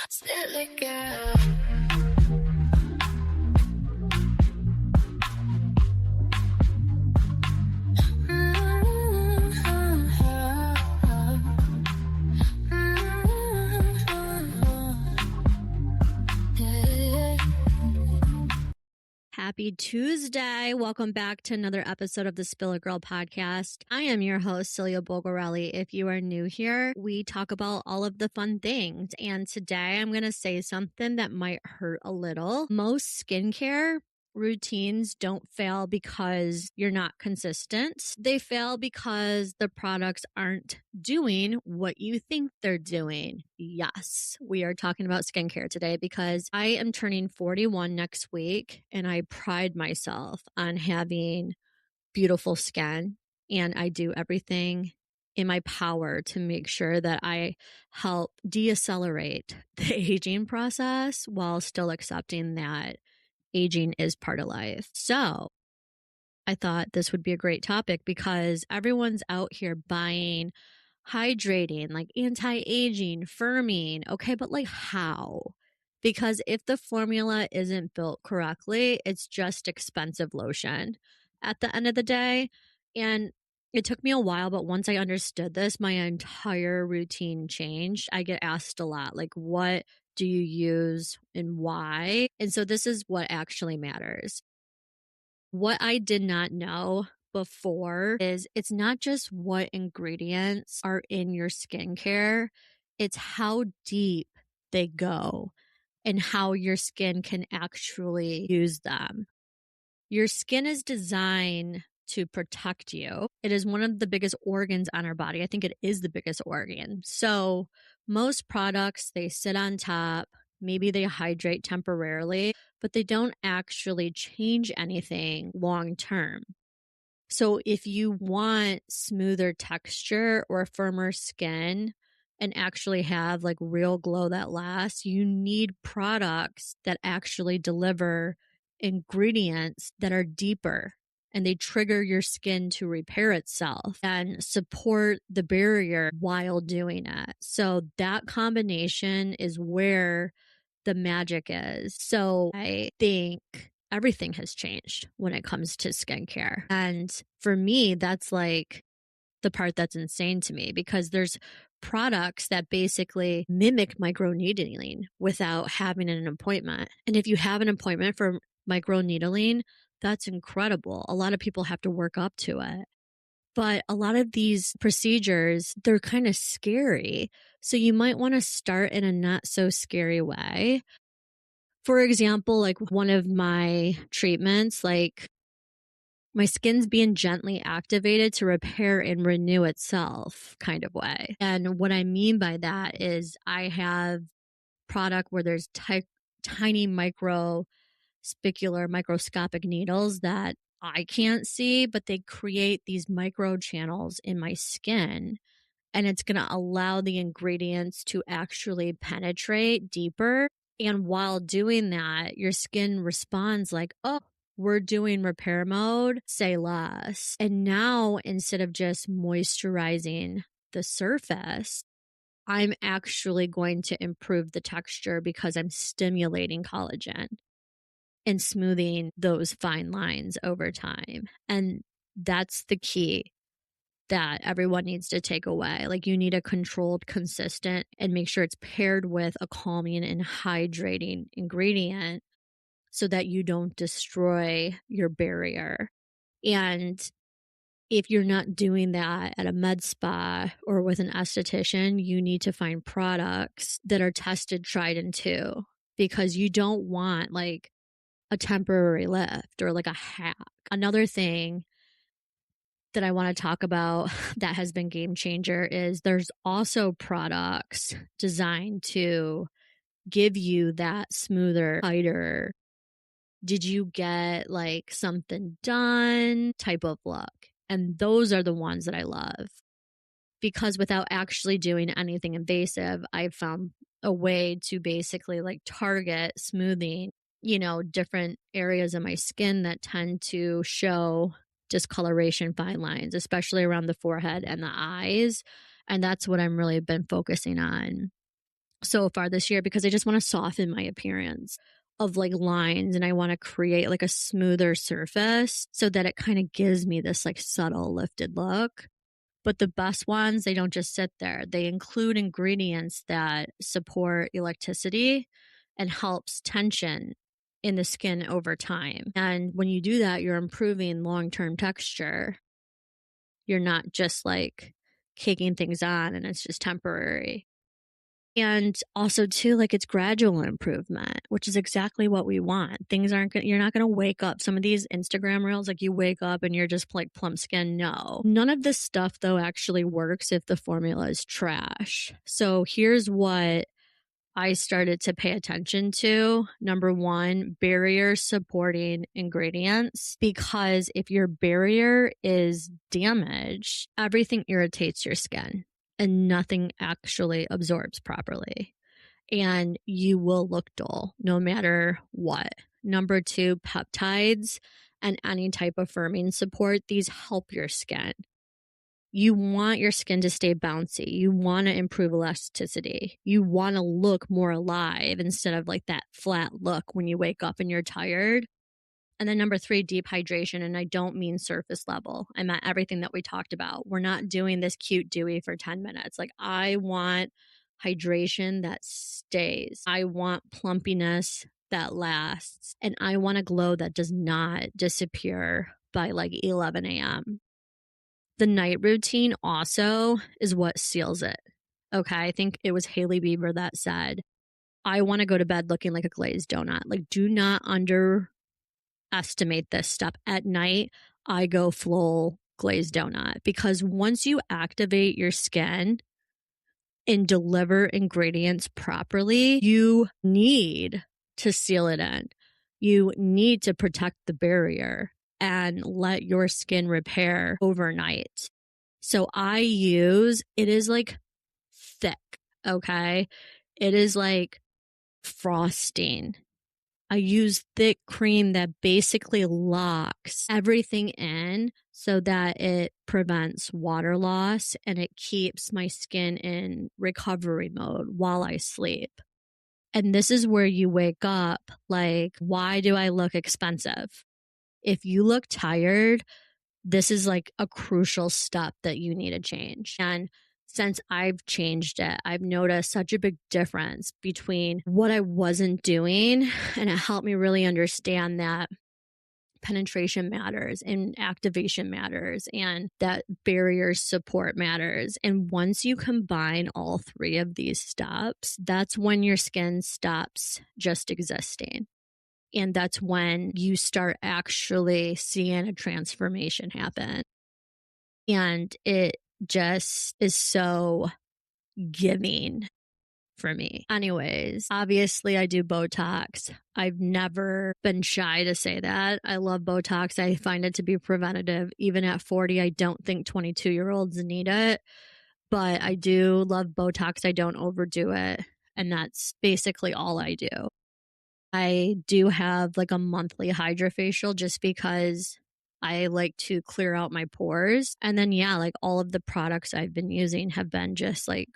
Silly girl. Happy Tuesday. Welcome back to another episode of the Spill a Girl podcast. I am your host, Celia Bulgarelli. If you are new here, we talk about all of the fun things. And today I'm going to say something that might hurt a little. Most skincare routines don't fail because you're not consistent. They fail because the products aren't doing what you think they're doing. Yes, we are talking about skincare today because I am turning 41 next week and I pride myself on having beautiful skin, and I do everything in my power to make sure that I help deaccelerate the aging process while still accepting that aging is part of life. So I thought this would be a great topic because everyone's out here buying hydrating, like anti-aging, firming. Okay, but like how? Because if the formula isn't built correctly, it's just expensive lotion at the end of the day. And it took me a while, but once I understood this, my entire routine changed. I get asked a lot, like, what do you use and why? And so this is what actually matters. What I did not know before is it's not just what ingredients are in your skincare, it's how deep they go and how your skin can actually use them. Your skin is designed to protect you. It is one of the biggest organs on our body. I think it is the biggest organ. So most products, they sit on top. Maybe they hydrate temporarily, but they don't actually change anything long term. So if you want smoother texture or firmer skin and actually have like real glow that lasts, you need products that actually deliver ingredients that are deeper and they trigger your skin to repair itself and support the barrier while doing it. So that combination is where the magic is. So I think everything has changed when it comes to skincare. And for me, that's like the part that's insane to me because there's products that basically mimic microneedling without having an appointment. And if you have an appointment for microneedling, that's incredible. A lot of people have to work up to it. But a lot of these procedures, they're kind of scary. So you might want to start in a not so scary way. For example, like one of my treatments, like my skin's being gently activated to repair and renew itself kind of way. And what I mean by that is I have product where there's tiny microscopic needles that I can't see, but they create these micro channels in my skin. And it's going to allow the ingredients to actually penetrate deeper. And while doing that, your skin responds like, oh, we're doing repair mode, say less. And now instead of just moisturizing the surface, I'm actually going to improve the texture because I'm stimulating collagen and smoothing those fine lines over time. And that's the key that everyone needs to take away. Like you need a controlled, consistent, and make sure it's paired with a calming and hydrating ingredient so that you don't destroy your barrier. And if you're not doing that at a med spa or with an esthetician, you need to find products that are tested, tried, and true because you don't want like a temporary lift or like a hack. Another thing that I want to talk about that has been game changer is there's also products designed to give you that smoother, tighter, did you get like something done type of look. And those are the ones that I love because without actually doing anything invasive, I've found a way to basically like target smoothing, different areas of my skin that tend to show discoloration, fine lines, especially around the forehead and the eyes. And that's what I'm really been focusing on. so far this year because I just want to soften my appearance of like lines, and I want to create like a smoother surface so that it kind of gives me this like subtle lifted look. But the best ones, they don't just sit there. They include ingredients that support elasticity and helps tension in the skin over time. And when you do that, you're improving long-term texture. You're not just like caking things on and it's just temporary. And also too, like it's gradual improvement, which is exactly what we want. Things aren't gonna, you're not going to wake up. Some of these Instagram reels, like you wake up and you're just like plump skin. No, none of this stuff though actually works if the formula is trash. So here's what I started to pay attention to. Number one, barrier supporting ingredients. Because if your barrier is damaged, everything irritates your skin and nothing actually absorbs properly. And you will look dull no matter what. Number two, peptides and any type of firming support. These help your skin. You want your skin to stay bouncy. You want to improve elasticity. You want to look more alive instead of like that flat look when you wake up and you're tired. And then number three, deep hydration. And I don't mean surface level. I meant everything that we talked about. We're not doing this cute dewy for 10 minutes. Like I want hydration that stays. I want plumpiness that lasts. And I want a glow that does not disappear by like 11 a.m. The night routine also is what seals it. Okay. I think it was Hailey Bieber that said, I want to go to bed looking like a glazed donut. Like, do not underestimate this step. At night, I go full glazed donut because once you activate your skin and deliver ingredients properly, you need to seal it in. You need to protect the barrier and let your skin repair overnight. So it is like thick, okay? It is like frosting. I use thick cream that basically locks everything in so that it prevents water loss and it keeps my skin in recovery mode while I sleep. And this is where you wake up like, why do I look expensive? If you look tired, this is like a crucial step that you need to change. And since I've changed it, I've noticed such a big difference between what I wasn't doing, and it helped me really understand that penetration matters and activation matters and that barrier support matters. And once you combine all three of these steps, that's when your skin stops just existing. And that's when you start actually seeing a transformation happen. And it just is so giving for me. Anyways, obviously I do Botox. I've never been shy to say that. I love Botox. I find it to be preventative. Even at 40, I don't think 22-year-olds need it, but I do love Botox. I don't overdo it. And that's basically all I do. I do have like a monthly hydrofacial just because I like to clear out my pores. And then, yeah, like all of the products I've been using have been just like,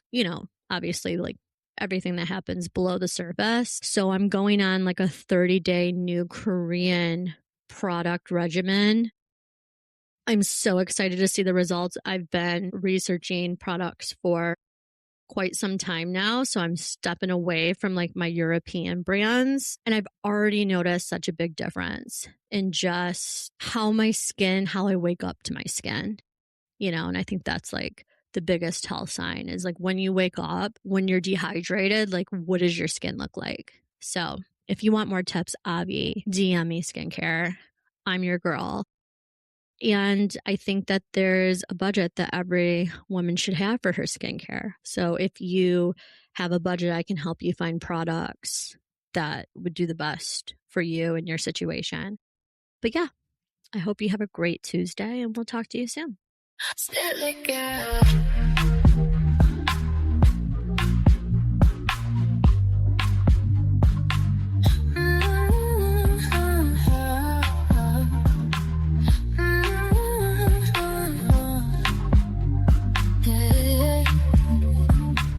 obviously like everything that happens below the surface. So I'm going on like a 30-day new Korean product regimen. I'm so excited to see the results. I've been researching products for quite some time now. So I'm stepping away from like my European brands. And I've already noticed such a big difference in just how I wake up to my skin, and I think that's like the biggest health sign is like when you wake up, when you're dehydrated, like what does your skin look like? So if you want more tips, Avi, DM me skincare. I'm your girl. And I think that there's a budget that every woman should have for her skincare. So if you have a budget, I can help you find products that would do the best for you and your situation. But yeah, I hope you have a great Tuesday and we'll talk to you soon.